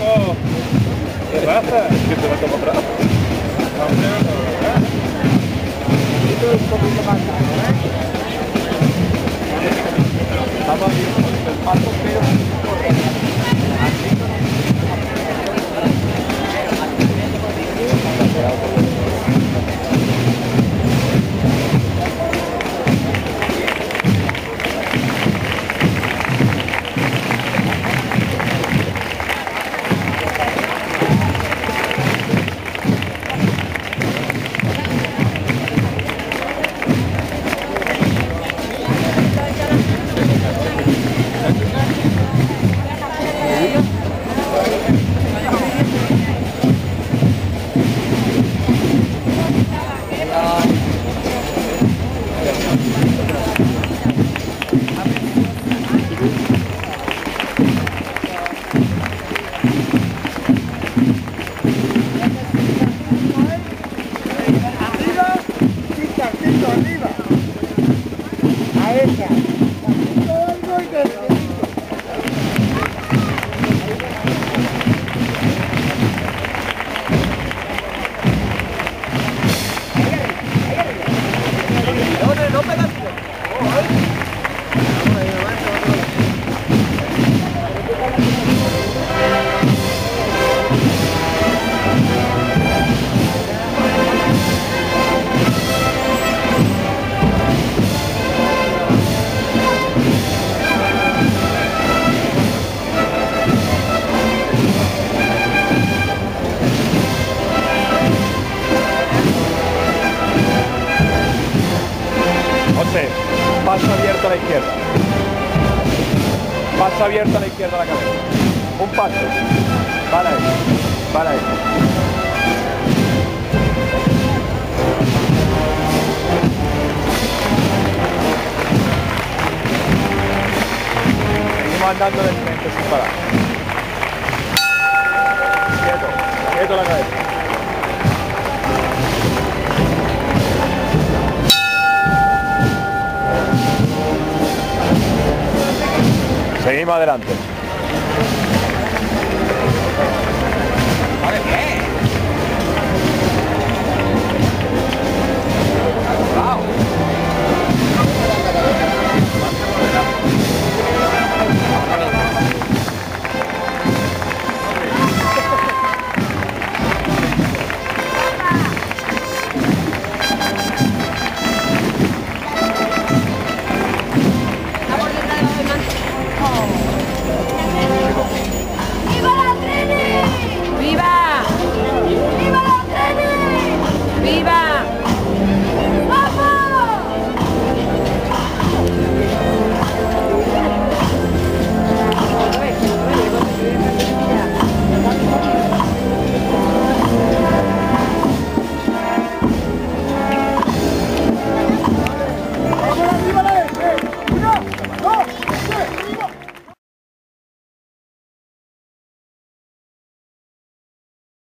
Paco, ¿qué pasa? ¿Qué te va a tomar? Un poquito más largo, Estamos aquí con el paso, pero arriba. A esa. Todo y despedito. no pegas. José, paso abierto a la izquierda. Paso abierto a la izquierda a la cabeza. Un paso. Para ahí. Para ahí. Seguimos andando de frente sin parar. Quieto. Quieto la cabeza. Seguimos adelante.